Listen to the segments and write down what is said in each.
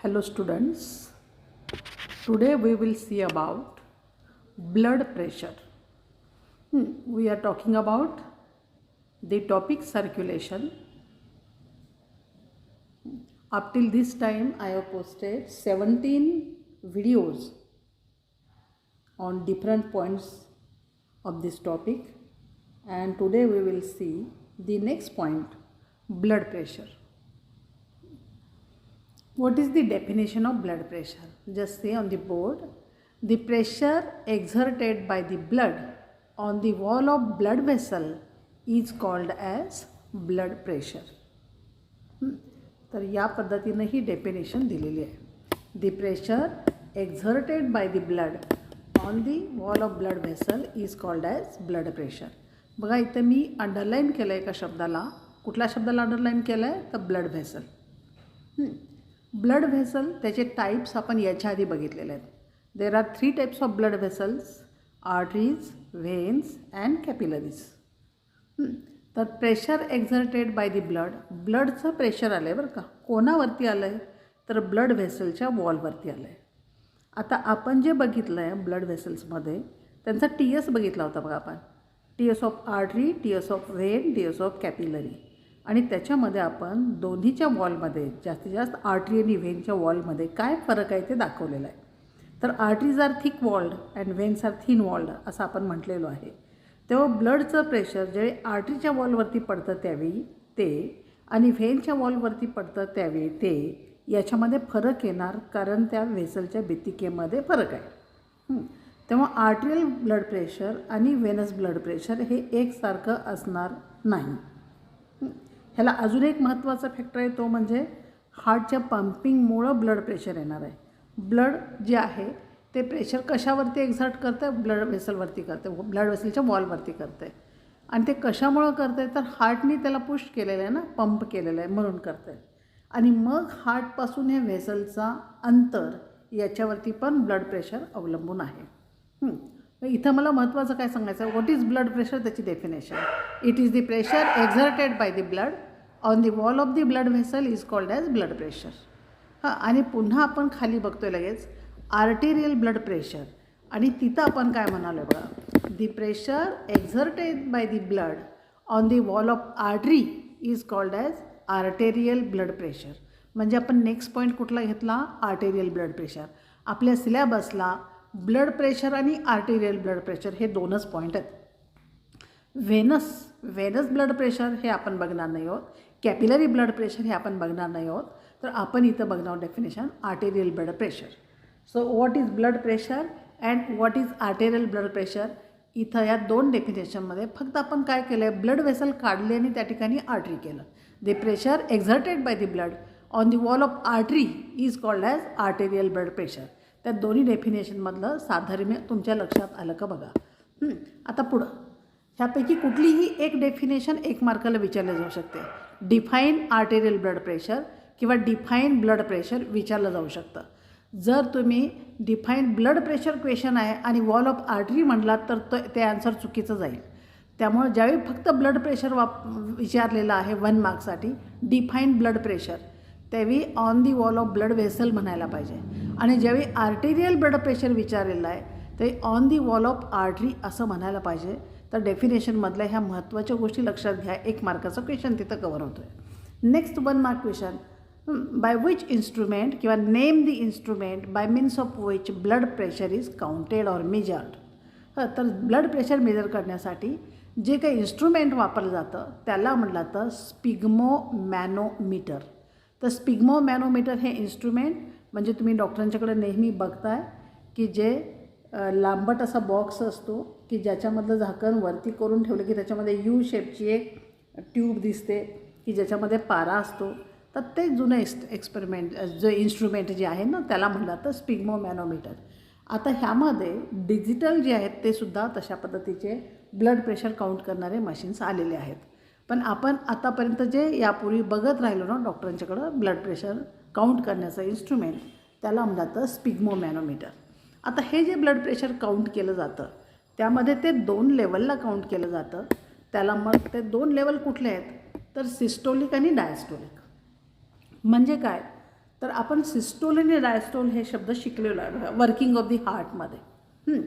Hello students, today we will see about blood pressure. We are talking about the topic circulation. Up till this time I have posted 17 videos on different points of this topic, and today we will see the next point, blood pressure. What is the definition of blood pressure? Just say on the board, the pressure exerted by the blood on the wall of blood vessel is called as blood pressure. तर या पद्धतीने ही definition दिलेली आहे. The pressure exerted by the blood on the wall of blood vessel is called as blood pressure. बघा इथे मी underline केलं आहे एका शब्दाला. कुठल्या शब्दाला अंडरलाइन केलं आहे तर ब्लड व्हेसल. ब्लड व्हेसल त्याचे टाइप्स आपण याच्या आधी बघितलेले आहेत. There are 3 types of blood vessels, arteries, veins and capillaries. तर प्रेशर एक्झर्टेड बाय दी ब्लडचं प्रेशर आलं आहे बरं का. कोणावरती आलं आहे तर ब्लड व्हेसलच्या वॉलवरती आलं आहे. आता आपण जे बघितलं आहे ब्लड व्हेसल्समध्ये त्यांचा TS बघितला होता बघा आपण. TS of artery, TS of when, TS of capillary. आणि त्याच्यामध्ये आपण दोन्हीच्या वॉलमध्ये जास्तीत जास्त आर्टरी आणि व्हेनच्या वॉलमध्ये काय फरक आहे ते दाखवलेलं आहे. तर arteries are thick walled and veins are thin walled असं आपण म्हटलेलो आहे. तेव्हा ब्लडचं प्रेशर ज्यावेळी आर्टरीच्या वॉलवरती पडतं त्यावेळी ते आणि व्हेनच्या वॉलवरती पडतं त्यावेळी ते याच्यामध्ये फरक येणार, कारण त्या व्हेसलच्या भित्तिकेमध्ये फरक आहे. तेव्हा आर्टरियल ब्लड प्रेशर आणि व्हेनस ब्लड प्रेशर हे एकसारखं असणार नाही. ह्याला अजून एक महत्त्वाचा फॅक्टर आहे, तो म्हणजे हार्टच्या पंपिंगमुळं ब्लड प्रेशर येणार आहे. ब्लड जे आहे ते प्रेशर कशावरती एक्झर्ट करतं आहे, ब्लड व्हेसलवरती करतं आहे, ब्लड व्हेसलच्या वॉलवरती करतं आहे. आणि ते कशामुळं करतं आहे तर हार्टने त्याला पुश केलेलं आहे ना, पंप केलेलं आहे म्हणून करतं आहे. आणि मग हार्टपासून हे व्हेसलचा अंतर याच्यावरती पण ब्लड प्रेशर अवलंबून आहे. इथं मला महत्त्वाचं काय सांगायचं आहे, व्हॉट इज ब्लड प्रेशर, त्याची definition. It is the pressure exerted by the blood on the wall of the blood vessel is called as blood pressure. आणि पुन्हा आपण खाली बघतोय लगेच आर्टेरियल ब्लड प्रेशर, आणि तिथं आपण काय म्हणालो बघा, the pressure exerted by the blood on the wall of artery is called as arterial blood pressure. म्हणजे आपण नेक्स्ट पॉईंट कुठला घेतला, आर्टेरियल ब्लड प्रेशर. आपल्या सिलेबसला ब्लड प्रेशर आणि आर्टेरियल ब्लड प्रेशर हे 2च पॉईंट आहेत. व्हेनस ब्लड प्रेशर हे आपण बघणार नाही आहोत, कॅपिलरी ब्लड प्रेशर हे आपण बघणार नाही आहोत. तर आपण इथं बघणार आहोत definition arterial blood pressure. So what is blood pressure and what is arterial blood pressure. इथं या 2 डेफिनेशनमध्ये फक्त आपण काय केलं आहे, ब्लड व्हेसल काढले आणि त्या ठिकाणी आर्टरी केलं. The pressure exerted by the blood on the wall of artery is called as arterial blood pressure. त्या दोन्ही डेफिनेशनमधलं साधर्म्य तुमच्या लक्षात आलं का बघा. आता पुढं ह्यापैकी कुठलीही एक डेफिनेशन 1 मार्काला विचारलं जाऊ शकते. डिफाईन आर्टेरियल ब्लड प्रेशर किंवा डिफाईन ब्लड प्रेशर विचारलं जाऊ शकतं. जर तुम्ही डिफाईन ब्लड प्रेशर क्वेश्चन आहे आणि वॉल ऑफ आर्टरी म्हटलात तर ते आन्सर चुकीचं जाईल. त्यामुळे ज्यावेळी फक्त ब्लड प्रेशर विचारलेलं आहे 1 मार्कसाठी, डिफाईन ब्लड प्रेशर, त्यावेळी on the wall of blood vessel म्हणायला पाहिजे. आणि ज्यावेळी आर्टेरियल ब्लड प्रेशर विचारलेलं आहे ते on the wall of artery असं म्हणायला पाहिजे. तर डेफिनेशनमधल्या ह्या महत्त्वाच्या गोष्टी लक्षात घ्या. 1 मार्काचं क्वेश्चन तिथं कवर होतो आहे. Next 1 mark question, by which instrument किंवा name the instrument by means of which blood pressure is counted or measured. तर ब्लड प्रेशर मेजर करण्यासाठी जे काही इन्स्ट्रुमेंट वापरलं जातं त्याला म्हटलं तर स्पिग्मोमॅनोमीटर. तर स्पिग्मोमॅनोमीटर हे इन्स्ट्रुमेंट म्हणजे तुम्ही डॉक्टरांच्याकडे नेहमी बघताय की जे लांबट असा बॉक्स असतो की ज्याच्यामधलं झाकण वरती करून ठेवलं की त्याच्यामध्ये यू शेपची एक ट्यूब दिसते की ज्याच्यामध्ये पारा असतो. तर ते जुनं एक्सपेरिमेंट जे इन्स्ट्रुमेंट जे आहे ना त्याला म्हणलं तर स्पिग्मोमॅनोमीटर. आता ह्यामध्ये डिजिटल जे आहेत ते सुद्धा तशा पद्धतीचे ब्लड प्रेशर काउंट करणारे मशीन्स आलेले आहेत. पण आपण आतापर्यंत जे यापूर्वी बघत राहिलो ना डॉक्टरांच्याकडं ब्लड प्रेशर काउंट करण्याचं इन्स्ट्रुमेंट, त्याला म्हणलं जातं स्पिग्मोमॅनोमीटर. आता हे जे ब्लड प्रेशर काउंट केलं जातं त्यामध्ये ते 2 लेवलला काउंट केलं जातं. त्याला मग ते 2 लेवल कुठले आहेत तर सिस्टोलिक आणि डायस्टोलिक. म्हणजे काय तर आपण सिस्टोल आणि डायस्टोल हे शब्द शिकलेलो आहे बघा वर्किंग ऑफ दी हार्टमध्ये.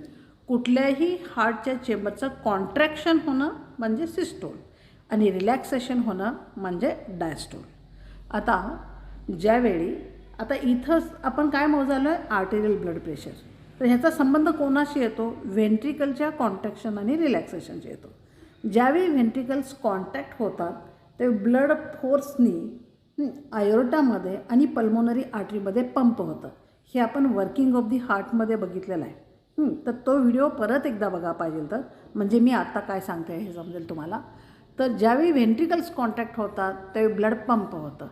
कुठल्याही हार्टच्या चेंबरचं कॉन्ट्रॅक्शन होणं म्हणजे सिस्टोल आणि रिलॅक्सेशन होणं म्हणजे डायस्टोल. आता ज्यावेळी आता इथंच आपण काय मोजालो आहे आर्टेरियल ब्लड प्रेशर. तर ह्याचा संबंध कोणाशी येतो व्हेंट्रिकलच्या कॉन्ट्रॅक्शन आणि रिलॅक्सेशनशी येतो. ज्यावेळी व्हेंट्रिकल्स कॉन्टॅक्ट होतात ते ब्लड फोर्सनी आयोर्टामध्ये आणि पल्मोनरी आर्टरीमध्ये पंप होतं. हे आपण वर्किंग ऑफ दी हार्टमध्ये बघितलेलं आहे. तर तो व्हिडिओ परत एकदा बघा पाहिजे तर म्हणजे मी आत्ता काय सांगते हे समजेल तुम्हाला. तर ज्यावेळी व्हेंट्रिकल्स कॉन्टॅक्ट होतात त्यावेळी ब्लड पंप होतं.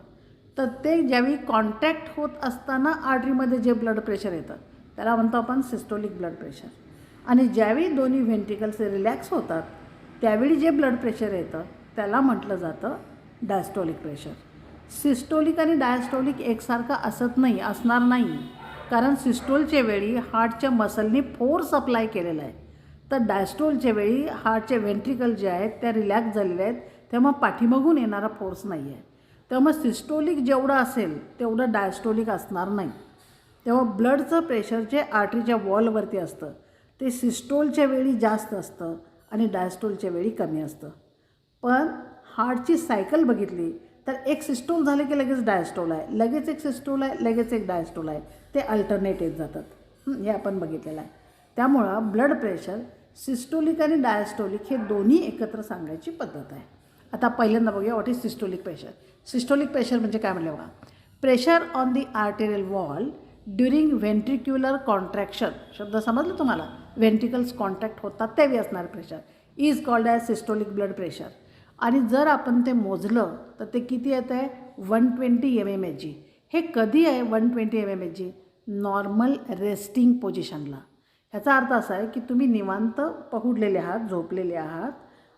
तर ते ज्यावेळी कॉन्टॅक्ट होत असताना आर्टरीमध्ये जे ब्लड प्रेशर येतं त्याला म्हणतो आपण सिस्टोलिक ब्लड प्रेशर. आणि ज्यावेळी दोन्ही व्हेंट्रिकल्स रिलॅक्स होतात त्यावेळी जे ब्लड प्रेशर येतं त्याला म्हटलं जातं डायस्टोलिक प्रेशर. सिस्टोलिक आणि डायस्टोलिक एकसारखं असणार नाही कारण सिस्टोलच्या वेळी हार्टच्या मसलनी फोर्स अप्लाय केलेला आहे. तर डायस्टोलच्या वेळी हार्टचे व्हेंट्रिकल जे आहेत त्या रिलॅक्स झालेले आहेत तेव्हा पाठीमागून येणारा फोर्स नाही आहे. त्यामुळे सिस्टोलिक जेवढं असेल तेवढं डायस्टोलिक असणार नाही. तेव्हा ब्लडचं प्रेशर जे आर्टरीच्या वॉलवरती असतं ते सिस्टोलच्या वेळी जास्त असतं आणि डायस्टोलच्या वेळी कमी असतं. पण हार्टची सायकल बघितली तर एक सिस्टोल झाले की लगेच डायस्टोल आहे, लगेच एक सिस्टोल आहे, लगेच एक डायस्टोल आहे. ते अल्टरनेट येत जातात. हे आपण बघितलेलं आहे. त्यामुळं ब्लड प्रेशर सिस्टोलिक आणि डायस्टोलिक हे दोन्ही एकत्र सांगायची पद्धत आहे. आता पहिल्यांदा बघूया what is systolic pressure. Systolic pressure म्हणजे काय म्हणलं बघा pressure on the arterial wall during ventricular contraction. शब्द समजलं तुम्हाला. व्हेंट्रिकल्स कॉन्ट्रॅक्ट होतात त्यावेळी असणारं pressure is called as systolic blood pressure. आणि जर आपण ते मोजलं तर ते किती येतं आहे 120 mmHg. हे कधी आहे 120 mmHg नॉर्मल रेस्टिंग पोझिशनला. ह्याचा अर्थ असा आहे की तुम्ही निवांत पहुडलेले आहात, झोपलेले आहात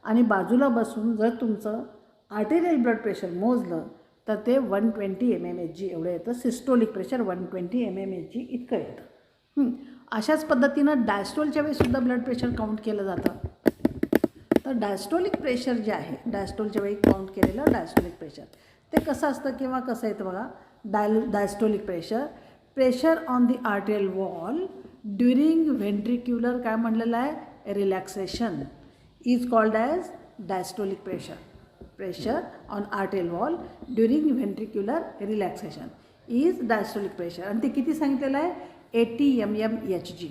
आणि बाजूला बसून जर तुमचं आर्टेरियल ब्लड प्रेशर मोजलं तर ते 120 mmHg एवढं येतं. सिस्टोलिक प्रेशर 120 mmHg इतकं येतं. अशाच पद्धतीनं डायस्टोलच्या वेळीसुद्धा ब्लड प्रेशर काउंट केलं जातं. तर डायस्टोलिक प्रेशर जे आहे डायस्टोलच्या वेळी काउंट केलेलं डायस्टोलिक प्रेशर ते कसं असतं किंवा कसं येतं बघा. Diastolic pressure on the arterial wall during ventricular काय म्हणलेलं आहे relaxation is called as diastolic pressure. Pressure on arterial wall during ventricular relaxation is diastolic pressure. आणि ते किती सांगितलेलं आहे 80 mmHg.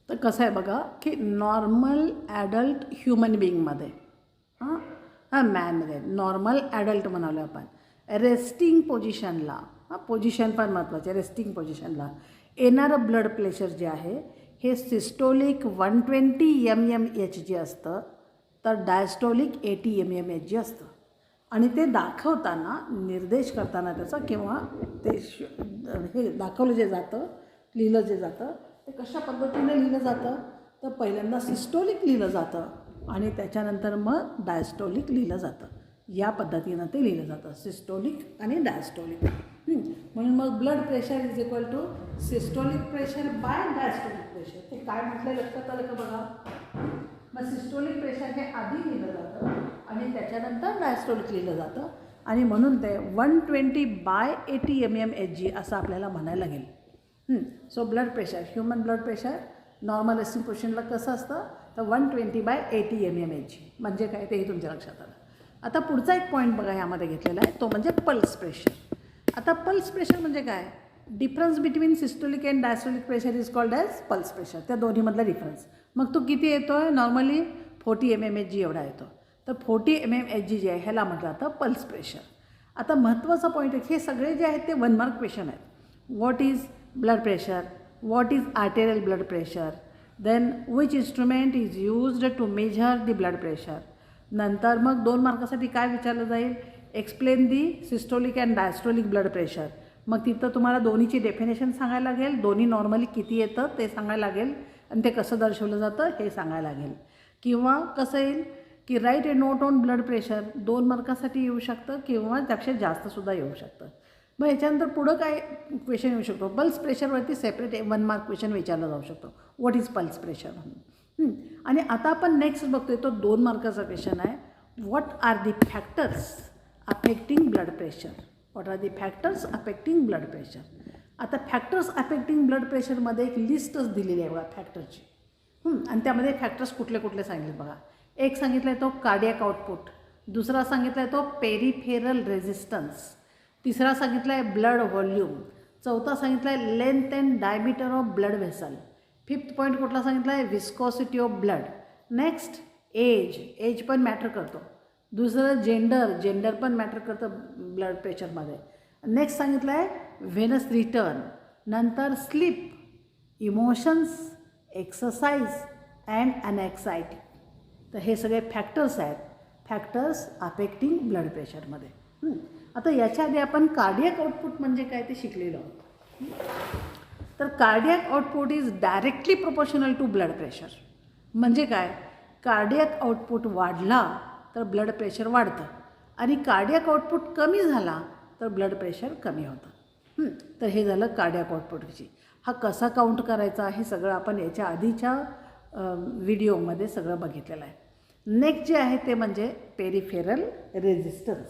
तर कसं आहे बघा की नॉर्मल ॲडल्ट ह्युमन बिईंगमध्ये मॅनमध्ये नॉर्मल ॲडल्ट म्हणालो आपण रेस्टिंग पोझिशनला पोझिशन पण महत्त्वाचे रेस्टिंग पोझिशनला येणारं ब्लड प्रेशर जे आहे हे सिस्टोलिक 120 mmHg असतं तर डायस्टोलिक 80 mmHg असतं. आणि ते दाखवताना निर्देश करताना त्याचा किंवा ते हे दाखवलं जे जातं लिहिलं जे जातं ते कशा पद्धतीने लिहिलं जातं तर पहिल्यांदा सिस्टोलिक लिहिलं जातं आणि त्याच्यानंतर मग डायस्टोलिक लिहिलं जातं. या पद्धतीनं ते लिहिलं जातं सिस्टोलिक आणि डायस्टोलिक. म्हणून मग blood pressure is equal to systolic pressure by diastolic pressure. ते काय म्हटलं लक्षात आलं का बघा. मग सिस्टोलिक प्रेशर हे आधी लिहिलं जातं आणि त्याच्यानंतर डायस्टोलिक लिहिलं जातं आणि म्हणून ते 120/80 mmHg असं आपल्याला म्हणायला लागेल. So blood pressure human blood pressure normal resting पोझिशनला कसं असतं तर 120/80 mmHg म्हणजे काय तेही तुमच्या लक्षात आलं. आता पुढचा एक पॉईंट बघा ह्यामध्ये घेतलेला आहे तो म्हणजे पल्स प्रेशर. आता पल्स प्रेशर म्हणजे काय difference between systolic and diastolic pressure is called as pulse pressure. त्या दोन्हीमधला डिफरन्स मग तो किती येतो आहे नॉर्मली 40 mmHg एवढा येतो. तर 40 mmHg जे आहे ह्याला म्हटलं जातं पल्स प्रेशर. आता महत्त्वाचा पॉईंट आहे हे सगळे जे आहेत ते 1 मार्क क्वेश्चन आहेत. What is blood pressure, what is arterial blood pressure, then which instrument is used to measure the blood pressure. नंतर मग 2 मार्कासाठी काय विचारलं जाईल explain the systolic and diastolic blood pressure. मग तिथं तुम्हाला दोन्हीची डेफिनेशन सांगायला लागेल, दोन्ही नॉर्मली किती येतं ते सांगायला लागेल आणि ते कसं दर्शवलं जातं हे सांगायला लागेल. किंवा कसं येईल की write a note on blood pressure 2 मार्कासाठी येऊ शकतं किंवा त्यापेक्षा जास्तसुद्धा येऊ शकतं. मग याच्यानंतर पुढं काय क्वेश्चन येऊ शकतो पल्स प्रेशरवरती सेपरेट 1 मार्क क्वेश्चन विचारला जाऊ शकतो व्हॉट इज पल्स प्रेशर म्हणून. आणि आता आपण नेक्स्ट बघतोय तो 2 मार्काचा क्वेश्चन आहे what are the factors affecting blood pressure. What are the factors affecting blood pressure. आता फॅक्टर्स अफेक्टिंग ब्लड प्रेशरमध्ये एक लिस्टच दिलेली आहे बघा फॅक्टरची. आणि त्यामध्ये फॅक्टर्स कुठले कुठले सांगितले बघा. एक सांगितलं आहे तो कार्डियक आउटपुट, दुसरा सांगितला आहे तो पेरिफेरल रेझिस्टन्स, तिसरा सांगितला आहे ब्लड व्हॉल्यूम, चौथा सांगितला आहे length and diameter of blood vessel, fifth point कुठला सांगितला आहे viscosity of blood. Next age पण मॅटर करतो. दुसरं जेंडर पण मॅटर करतं ब्लड प्रेशरमध्ये. नेक्स्ट सांगितलं आहे व्हेनस रिटर्न, नंतर स्लीप, इमोशन्स, एक्सरसाइज अँड अनएक्साइटी. तर हे सगळे फॅक्टर्स आहेत, फॅक्टर्स अफेक्टिंग ब्लड प्रेशरमध्ये. आता याच्या आधी आपण कार्डियक आउटपुट म्हणजे काय ते शिकलेलो आहोत. तर cardiac output is directly proportional to blood pressure. म्हणजे काय, कार्डियक आउटपुट वाढला तर ब्लड प्रेशर वाढतं आणि कार्डियक आउटपुट कमी झाला तर ब्लड प्रेशर कमी होतं. तर हे झालं कार्डियक आउटपुटविषयी. हा कसा काउंट करायचा हे सगळं आपण याच्या आधीच्या व्हिडिओमध्ये सगळं बघितलेलं आहे. नेक्स्ट जे आहे ते म्हणजे पेरिफेरल रेझिस्टन्स.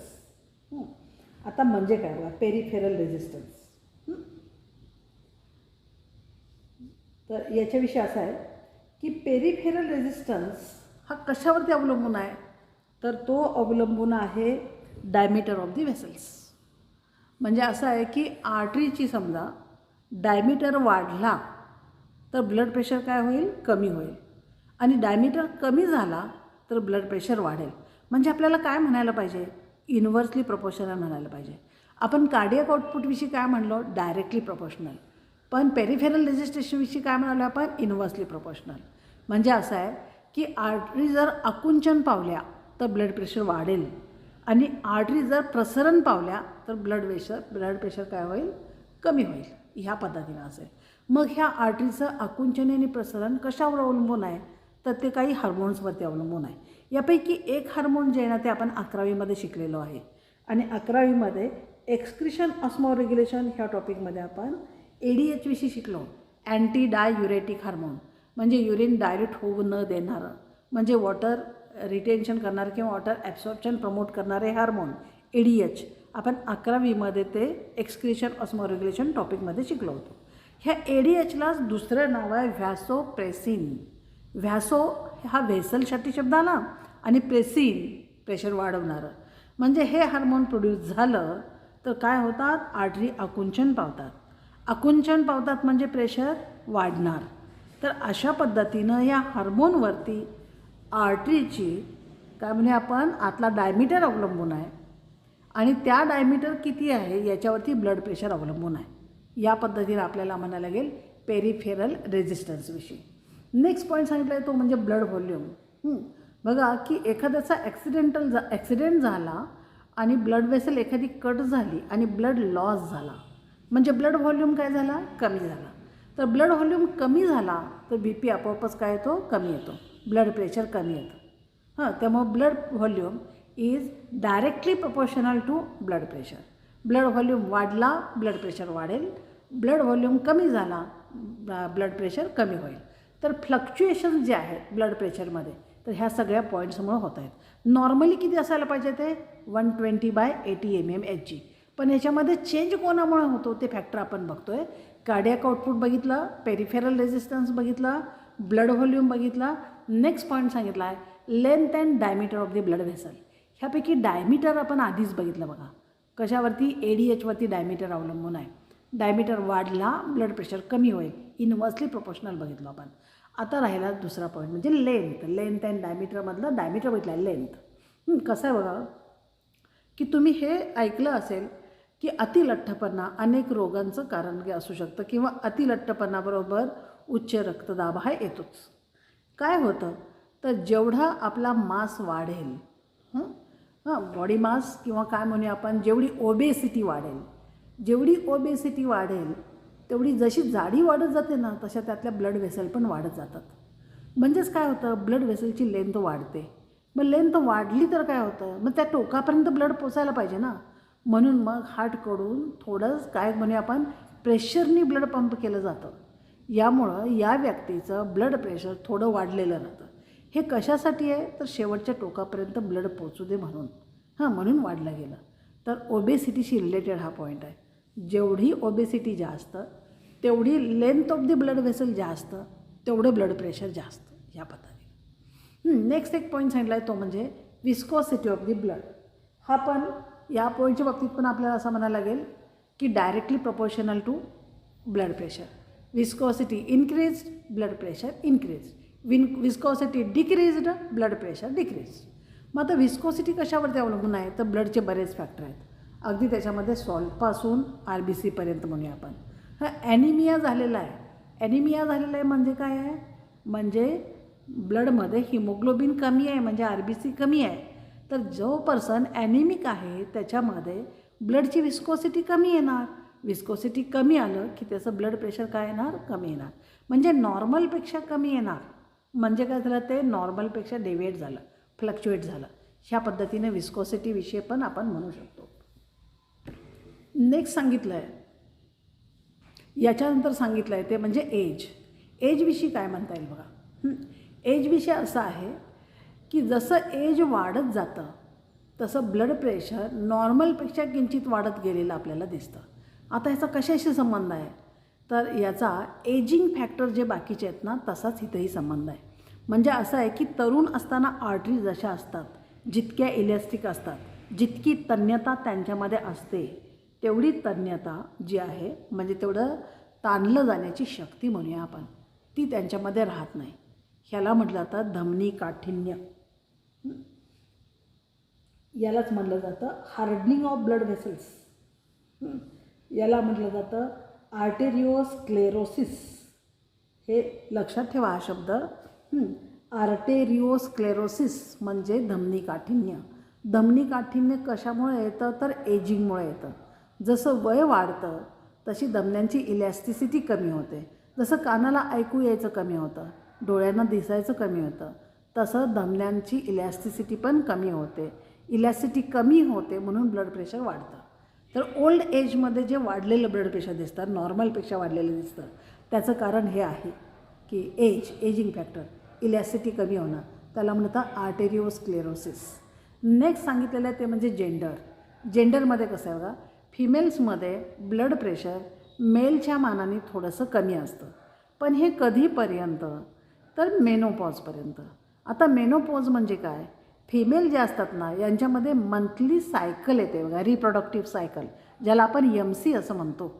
आता म्हणजे काय बघा पेरिफेरल रेझिस्टन्स. तर याच्याविषयी असं आहे की पेरिफेरल रेझिस्टन्स हा कशावरती अवलंबून आहे, तर तो अवलंबून आहे डायमीटर ऑफ दी व्हेसल्स. म्हणजे असं आहे की आर्टरीची समजा डायमीटर वाढला तर ब्लड प्रेशर काय होईल, कमी होईल, आणि डायमीटर कमी झाला तर ब्लड प्रेशर वाढेल. म्हणजे आपल्याला काय म्हणायला पाहिजे, इन्व्हर्सली प्रोपोर्शनल म्हणायला पाहिजे. आपण कार्डियक आउटपुटविषयी काय म्हणलो, डायरेक्टली प्रोपोर्शनल. पण पेरिफेरल रेझिस्टन्सविषयी काय म्हणालो आपण, इन्व्हर्सली प्रोपोर्शनल. म्हणजे असं आहे की आर्टरी जर आकुंचन पावल्या तर ब्लड प्रेशर वाढेल, आणि आर्टरी जर प्रसरण पावल्या तर ब्लड प्रेशर काय होईल, कमी होईल. ह्या पद्धतीनं असेल. मग ह्या आर्टरीचं आकुंचन आणि प्रसरण कशावर अवलंबून आहे, तर ते काही हार्मोन्सवरती अवलंबून आहे. यापैकी एक हार्मोन जे आहे ना ते आपण 11वीमध्ये शिकलेलो आहे. आणि 11वीमध्ये एक्सक्रिशन ऑस्मोरेग्युलेशन ह्या टॉपिकमध्ये आपण ADH विषयी शिकलो. अँटी डाययुरेटिक हार्मोन, म्हणजे युरिन डायल्यूट होऊ न देणारं, म्हणजे वॉटर रिटेन्शन करणारे किंवा वॉटर ॲब्सॉर्प्शन प्रमोट करणारे हार्मोन ADH. आपण 11वीमध्ये ते एक्सक्रिशन ऑस्मोरेग्युलेशन टॉपिकमध्ये शिकलो होतो. ह्या ADHलाच दुसरं नाव आहे व्हॅसोप्रेसिन. व्हॅसो हा व्हेसलसाठी शब्द आला आणि प्रेसिन प्रेशर वाढवणारं. म्हणजे हे हार्मोन प्रोड्यूस झालं तर काय होतात, आर्टरी आकुंचन पावतात. आकुंचन पावतात म्हणजे प्रेशर वाढणार. तर अशा पद्धतीनं या हार्मोनवरती आर्टरीची काय म्हणजे आपण आतला डायमीटर अवलंबून आहे, आणि त्या डायमीटर किती आहे याच्यावरती ब्लड प्रेशर अवलंबून आहे. या पद्धतीनं आपल्याला म्हणायला लागेल पेरिफेरल रेझिस्टन्सविषयी. नेक्स्ट पॉईंट सांगितला आहे तो म्हणजे ब्लड व्हॉल्यूम. बघा की एखाद्याचा ॲक्सिडेंट झाला आणि ब्लड वेसल एखादी कट झाली आणि ब्लड लॉस झाला, म्हणजे ब्लड व्हॉल्यूम काय झाला, कमी झाला. तर ब्लड व्हॉल्यूम कमी झाला तर BP आपोआपच काय येतो, कमी येतो, ब्लड प्रेशर कमी येतं. त्यामुळे blood volume is directly proportional to blood pressure. Blood volume वाढला ब्लड प्रेशर वाढेल, ब्लड व्हॉल्यूम कमी झाला ब्लड प्रेशर कमी होईल. तर फ्लक्च्युएशन जे आहेत ब्लड प्रेशरमध्ये तर ह्या सगळ्या पॉईंट्समुळे होत आहेत. नॉर्मली किती असायला पाहिजे ते 120/80 mmHg. पण ह्याच्यामध्ये चेंज कोणामुळे होतो ते फॅक्टर आपण बघतो आहे. कार्डियक आउटपुट बघितलं, पेरिफेरल रेझिस्टन्स बघितला, ब्लड व्हॉल्यूम बघितला. नेक्स्ट पॉईंट सांगितला आहे length and diameter of the blood vessel. ह्यापैकी डायमीटर आपण आधीच बघितलं बघा, कशावरती, ADHवरती डायमीटर अवलंबून आहे. डायमीटर वाढला ब्लड प्रेशर कमी होईल, इन्व्हर्सली प्रोपोर्शनल बघितलं आपण. आता राहिला दुसरा पॉईंट म्हणजे लेंथ अँड डायमीटरमधलं डायमीटर बघितलं आहे लेंथ. कसं आहे बघा की तुम्ही हे ऐकलं असेल की अतिलठ्ठपणा अनेक रोगांचं कारण असू शकतं, किंवा अतिलठ्ठपणाबरोबर उच्च रक्तदाब हा येतोच. काय होतं तर जेवढा आपला मास वाढेल, बॉडी मास किंवा काय म्हणूया आपण, जेवढी ओबेसिटी वाढेल तेवढी जशी जाडी वाढत जाते ना तशा त्यातल्या ब्लड व्हेसल पण वाढत जातात. म्हणजेच काय होतं, ब्लड व्हेसलची लेंथ वाढते. मग लेंथ वाढली तर काय होतं, मग त्या टोकापर्यंत ब्लड पोचायला पाहिजे ना. म्हणून मग हार्टकडून थोडंच काय म्हणूया आपण प्रेशरनी ब्लड पंप केलं जातं. यामुळं या व्यक्तीचं ब्लड प्रेशर थोडं वाढलेलं राहतं. हे कशासाठी आहे तर शेवटच्या टोकापर्यंत ब्लड पोचू दे म्हणून. म्हणून वाढलं गेलं. तर ओबेसिटीशी रिलेटेड हा पॉईंट आहे. जेवढी ओबेसिटी जास्त तेवढी length of the blood vessel जास्त, तेवढं ब्लड प्रेशर जास्त, या पद्धतीने. नेक्स्ट एक पॉईंट सांगितला आहे तो म्हणजे विस्कॉसिटी ऑफ द ब्लड. हा पण या पॉईंटच्या बाबतीत पण आपल्याला असं म्हणायला लागेल की directly proportional to blood pressure. Viscosity increased, blood pressure increase. Viscosity decreased, blood pressure decrease. मग आता विस्कॉसिटी कशावरती अवलंबून आहे, तर ब्लडचे बरेच फॅक्टर आहेत. अगदी त्याच्यामध्ये सॉल्टपासून RBC म्हणूया आपण. हा ॲनिमिया झालेला आहे. ॲनिमिया झालेला आहे म्हणजे काय आहे, म्हणजे ब्लडमध्ये हिमोग्लोबिन कमी आहे, म्हणजे RBC कमी आहे. तर जो पर्सन ॲनिमिक आहे त्याच्यामध्ये ब्लडची विस्कोसिटी कमी येणार. विस्कोसिटी कमी आलं की त्याचं ब्लड प्रेशर काय येणार, कमी येणार. म्हणजे नॉर्मलपेक्षा कमी येणार. म्हणजे काय झालं, ते नॉर्मलपेक्षा डेविएट झालं, फ्लक्च्युएट झालं. ह्या पद्धतीने विस्कोसिटीविषयी पण आपण म्हणू शकतो. नेक्स्ट सांगितलं आहे, याच्यानंतर सांगितलं आहे ते म्हणजे एज. एजविषयी काय म्हणता येईल बघा. एजविषयी असं आहे की जसं एज वाढत जातं तसं ब्लड प्रेशर नॉर्मलपेक्षा किंचित वाढत गेलेलं आपल्याला दिसतं. आता ह्याचा कशाशी संबंध आहे, तर याचा एजिंग फॅक्टर जे बाकीचे आहेत ना तसाच इथंही संबंध आहे. म्हणजे असं आहे की तरुण असताना आर्टरी जशा असतात, जितक्या इलॅस्टिक असतात, जितकी तन्यता त्यांच्यामध्ये असते, तेवढी तन्यता जी आहे म्हणजे तेवढं ताणलं जाण्याची शक्ती म्हणूया आपण, ती त्यांच्यामध्ये राहत नाही. ह्याला म्हटलं जातं धमनी काठिन्य. यालाच म्हटलं जातं हार्डनिंग ऑफ ब्लड व्हेसल्स. याला म्हटलं जातं आर्टेरिओस्क्लेरोसिस. हे लक्षात ठेवा हा शब्द. आर्टेरिओस्क्लेरोसिस म्हणजे धमनी काठिन्य. धमनी काठिन्य कशामुळे येतं, तर एजिंगमुळे येतं. जसं वय वाढतं तशी धमन्यांची इलॅस्टिसिटी कमी होते. जसं कानाला ऐकू यायचं कमी होतं, डोळ्यांना दिसायचं कमी होतं, तसं धमन्यांची इलॅस्टिसिटी पण कमी होते. इलॅस्टिसिटी कमी होते म्हणून ब्लड प्रेशर वाढतं. तर ओल्ड एजमध्ये जे वाढलेलं ब्लड प्रेशर दिसतं, नॉर्मलपेक्षा वाढलेलं दिसतं, त्याचं कारण हे आहे की एजिंग फॅक्टर, इलॅस्टिसिटी कमी होणं, त्याला म्हणतात आर्टेरिओस्क्लेरोसिस. नेक्स्ट सांगितलेलं आहे ते म्हणजे जेंडर. जेंडरमध्ये कसं आहे बघा, फिमेल्समध्ये ब्लड प्रेशर मेलच्या मानाने थोडंसं कमी असतं. पण हे कधीपर्यंत, तर मेनोपॉजपर्यंत. आता मेनोपॉज म्हणजे काय, फिमेल जे असतात ना यांच्यामध्ये मंथली सायकल येते बघा, रिप्रोडक्टिव्ह सायकल, ज्याला आपण MC असं म्हणतो.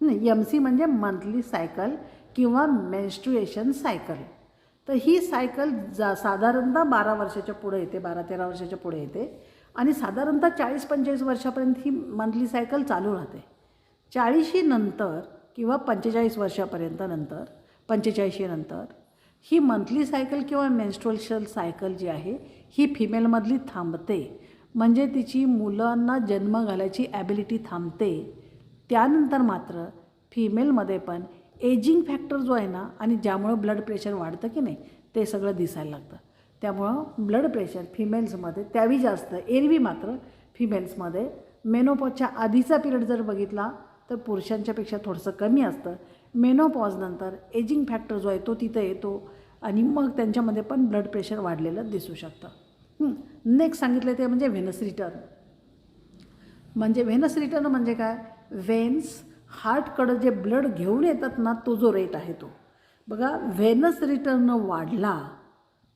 MC म्हणजे मंथली सायकल किंवा मेन्स्ट्रुएशन सायकल. तर ही सायकल साधारणतः 12 वर्षाच्या पुढे येते, 12-13 वर्षाच्या पुढे येते आणि साधारणतः 40-45 वर्षापर्यंत ही मंथली सायकल चालू राहते. 40 नंतर किंवा 45 वर्षापर्यंत नंतर, 45 नंतर ही मंथली सायकल किंवा मेन्स्ट्रुएशन सायकल जी आहे ही फिमेलमधली थांबते. म्हणजे तिची मुलांना जन्म घालायची ॲबिलिटी थांबते. त्यानंतर मात्र फिमेलमध्ये पण एजिंग फॅक्टर जो आहे ना आणि ज्यामुळं ब्लड प्रेशर वाढतं की नाही ते सगळं दिसायला लागतं. त्यामुळं ब्लड प्रेशर फिमेल्समध्ये त्यावेळी जास्त, एरवी मात्र फिमेल्समध्ये मेनोपॉजच्या आधीचा पिरियड जर बघितला तर पुरुषांच्यापेक्षा थोडंसं कमी असतं. मेनोपॉजनंतर एजिंग फॅक्टर जो आहे तो तिथं येतो आणि मग त्यांच्यामध्ये पण ब्लड प्रेशर वाढलेलं दिसू शकतं. नेक्स्ट सांगितलं ते म्हणजे व्हेनस रिटर्न. म्हणजे व्हेनस रिटर्न म्हणजे काय, व्हेन्स हार्टकडं जे ब्लड घेऊन येतात ना तो जो रेट आहे तो बघा, व्हेनस रिटर्न वाढला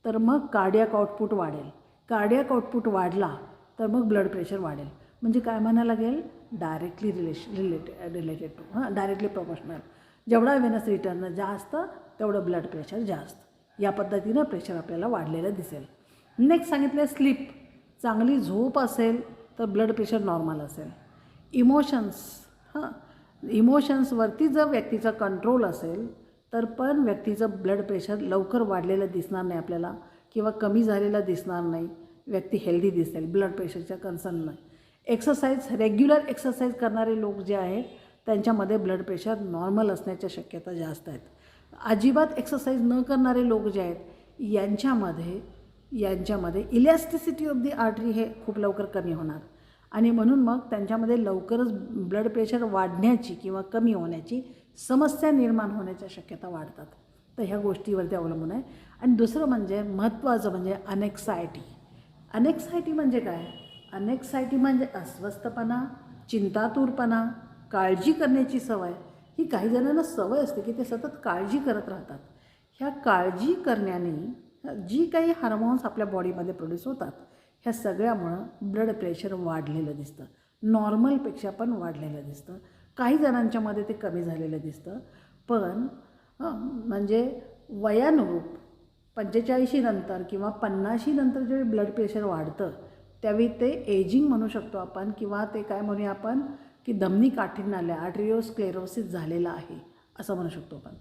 तर मग कार्डियाक आउटपुट वाढेल. कार्डियाक आउटपुट वाढला तर मग ब्लड प्रेशर वाढेल. म्हणजे काय म्हणायला लागेल, directly related to directly proportional. जेवढा व्हेनस रिटर्न जास्त तेवढं ब्लड प्रेशर जास्त. या पद्धतीनं प्रेशर आपल्याला वाढलेलं दिसेल. नेक्स्ट सांगितलं स्लीप. चांगली झोप असेल तर ब्लड प्रेशर नॉर्मल असेल. इमोशन्सवरती जर व्यक्तीचा कंट्रोल असेल तर पण व्यक्तीचं ब्लड प्रेशर लवकर वाढलेलं दिसणार नाही आपल्याला किंवा कमी झालेलं दिसणार नाही. व्यक्ती हेल्दी दिसेल, ब्लड प्रेशरच्या कन्सर्न नाही. एक्सरसाइज, रेग्युलर एक्सरसाइज करणारे लोक जे आहेत त्यांच्यामध्ये ब्लड प्रेशर नॉर्मल असण्याच्या शक्यता जास्त आहेत. अजिबात एक्सरसाइज न करणारे लोक जे आहेत यांच्यामध्ये इलॅस्टिसिटी ऑफ दी आर्टरी हे खूप लवकर कमी होणार आणि म्हणून मग त्यांच्यामध्ये लवकरच ब्लड प्रेशर वाढण्याची किंवा कमी होण्याची समस्या निर्माण होण्याच्या शक्यता वाढतात. तर ह्या गोष्टीवरती अवलंबून आहे. आणि दुसरं म्हणजे महत्त्वाचं म्हणजे अनेक्सायटी. अनेक्सायटी म्हणजे काय, अनेक्सायटी म्हणजे अस्वस्थपणा, चिंतातूरपणा, काळजी करण्याची सवय. ही काही जणांना सवय असते की ते सतत काळजी करत राहतात. ह्या काळजी करण्याने जी काही हार्मोन्स आपल्या बॉडीमध्ये प्रोड्यूस होतात, ह्या सगळ्यामुळं ब्लड प्रेशर वाढलेलं दिसतं. नॉर्मलपेक्षा पण वाढलेलं दिसतं. काही जणांच्यामध्ये ते कमी झालेलं दिसतं. पण म्हणजे वयानुरूप 45 नंतर किंवा 50 नंतर जेव्हा ब्लड प्रेशर वाढतं त्यावेळी ते एजिंग म्हणू शकतो आपण, किंवा ते काय म्हणूया आपण की धमनी काठिण्याला आर्टेरिओस्क्लेरोसिस झालेला आहे असं म्हणू शकतो आपण.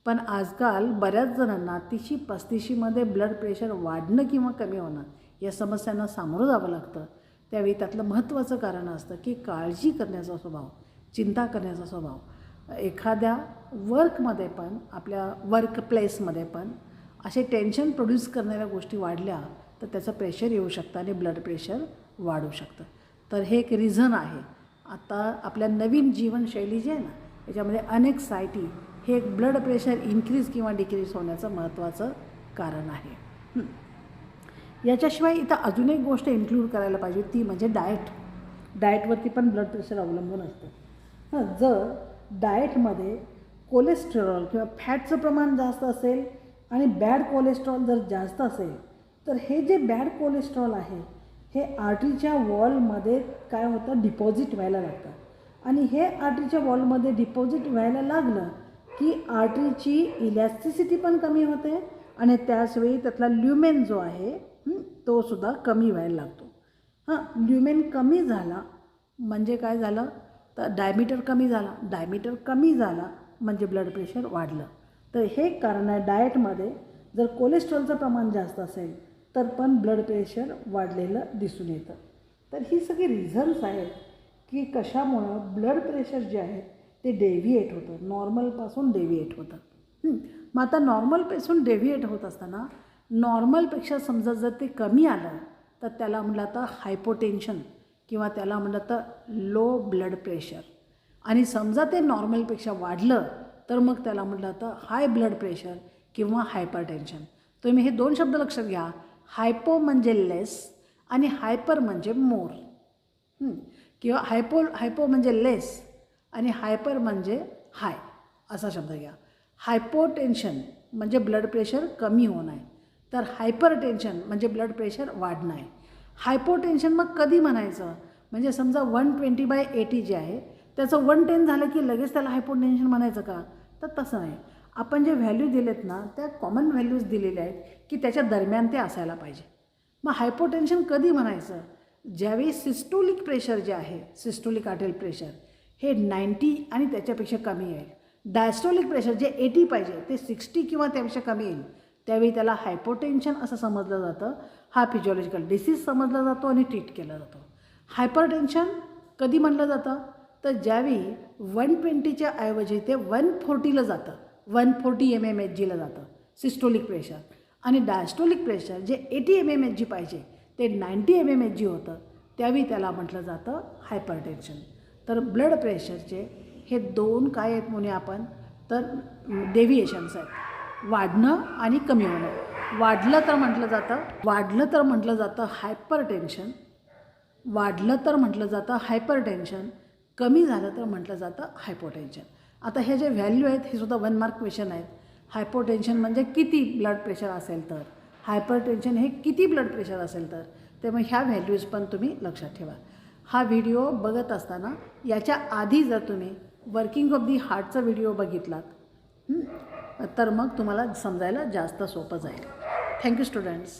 पण आजकाल बऱ्याच जणांना 30-35मध्ये ब्लड प्रेशर वाढणं किंवा कमी होणं या समस्यांना सामोरं जावं लागतं. त्यावेळी त्यातलं महत्त्वाचं कारण असतं की काळजी करण्याचा स्वभाव, चिंता करण्याचा स्वभाव. एखाद्या वर्कमध्ये पण, आपल्या वर्क प्लेसमध्ये पण असे टेन्शन प्रोड्यूस करणाऱ्या गोष्टी वाढल्या तर त्याचं प्रेशर येऊ शकतं आणि ब्लड प्रेशर वाढू शकतं. तर हे एक रिझन आहे. आता आपल्या नवीन जीवनशैली जी आहे ना त्याच्यामध्ये अनेक्सायटी हे एक ब्लड प्रेशर इन्क्रीज किंवा डिक्रीज होण्याचं महत्त्वाचं कारण आहे. याच्याशिवाय इथं अजून एक गोष्ट इन्क्लूड करायला पाहिजे, ती म्हणजे डाएटवरती पण ब्लड प्रेशर अवलंबून असतं. जर डाएटमध्ये कोलेस्टेरॉल किंवा फॅटचं प्रमाण जास्त असेल आणि बॅड कोलेस्ट्रॉल जर जास्त असेल तर हे जे बॅड कोलेस्ट्रॉल आहे हे आर्टरीच्या वॉलमध्ये काय होतं, डिपॉझिट व्हायला लागतं. आणि हे आर्टरीच्या वॉलमध्ये डिपॉझिट व्हायला लागलं की आर्टरीची इलॅस्टिसिटी पण कमी होते आणि त्याचवेळी त्यातला ल्युमेन जो आहे तो सुद्धा कमी व्हायला लागतो. ल्युमेन कमी झाला म्हणजे काय झालं तर डायमीटर कमी झाला. डायमीटर कमी झाला म्हणजे ब्लड प्रेशर वाढलं. तर हे कारण आहे. डाएटमध्ये जर कोलेस्ट्रॉलचं प्रमाण जास्त असेल तर पण ब्लड प्रेशर वाढलेलं दिसून येतं. तर ही सगळी रिझन्स आहेत की कशामुळं ब्लड प्रेशर जे आहे ते डेव्हिएट होतं, नॉर्मलपासून डेव्हिएट होतं. मग आता नॉर्मलपासून डेव्हिएट होत असताना नॉर्मलपेक्षा समजा जर ते कमी आलं तर त्याला म्हटलं तर हायपोटेन्शन किंवा त्याला म्हटलं तर लो ब्लड प्रेशर. आणि समजा ते नॉर्मलपेक्षा वाढलं तर मग त्याला म्हटलं तर हाय ब्लड प्रेशर किंवा हायपरटेन्शन. तुम्ही हे 2 शब्द लक्षात घ्या. हायपो म्हणजे लेस आणि हायपर म्हणजे मोर. किंवा हायपो म्हणजे लेस आणि हायपर म्हणजे हाय असा शब्द घ्या. हायपोटेन्शन म्हणजे ब्लड प्रेशर कमी होणं आहे, तर हायपरटेन्शन म्हणजे ब्लड प्रेशर वाढणं आहे. हायपोटेन्शन मग कधी म्हणायचं, म्हणजे समजा 120/80 जे आहे त्याचं 110 झालं की लगेच त्याला हायपोटेन्शन म्हणायचं का, तर तसं नाही. आपण जे व्हॅल्यू दिलेत ना त्या कॉमन व्हॅल्यूज दिलेल्या आहेत की त्याच्या दरम्यान ते असायला पाहिजे. मग हायपोटेन्शन कधी म्हणायचं, ज्यावेळी सिस्टोलिक प्रेशर जे आहे, सिस्टोलिक आर्टेरियल प्रेशर हे 90 आणि त्याच्यापेक्षा कमी येईल. डायस्टोलिक प्रेशर जे 80 पाहिजे ते 60 किंवा त्यापेक्षा कमी येईल, त्यावेळी त्याला हायपोटेन्शन असं समजलं जातं. हा फिजिओलॉजिकल डिसीज समजला जातो आणि ट्रीट केला जातो. हायपरटेन्शन कधी म्हटलं जातं, तर ज्यावेळी 120च्या ऐवजी ते 140ला जातं, 140 mmHgला जातं सिस्टोलिक प्रेशर. आणि डायस्टोलिक प्रेशर जे 80 mmHg पाहिजे ते 90 mmHg होतं, त्यावेळी त्याला म्हटलं जातं हायपरटेन्शन. तर ब्लड प्रेशरचे हे 2 काय आहेत म्हणूया आपण, तर डेव्हिएशन्स आहेत, वाढणं आणि कमी होणं. वाढलं तर म्हटलं जातं हायपरटेन्शन, वाढलं तर म्हटलं जातं हायपरटेन्शन, कमी झालं तर म्हटलं जातं हायपोटेन्शन. आता हे जे व्हॅल्यू आहेत हे सुद्धा 1 मार्क क्वेश्चन आहेत. हायपोटेन्शन म्हणजे किती ब्लड प्रेशर असेल तर, हायपरटेन्शन हे किती ब्लड प्रेशर असेल तर. त्यामुळे ह्या व्हॅल्यूज पण तुम्ही लक्षात ठेवा. हा व्हिडिओ बघत असताना याच्या आधी जर तुम्ही वर्किंग ऑफ दी हार्टचा व्हिडिओ बघितलात तर मग तुम्हाला समजायला जास्त सोपं जाईल. Thank you students.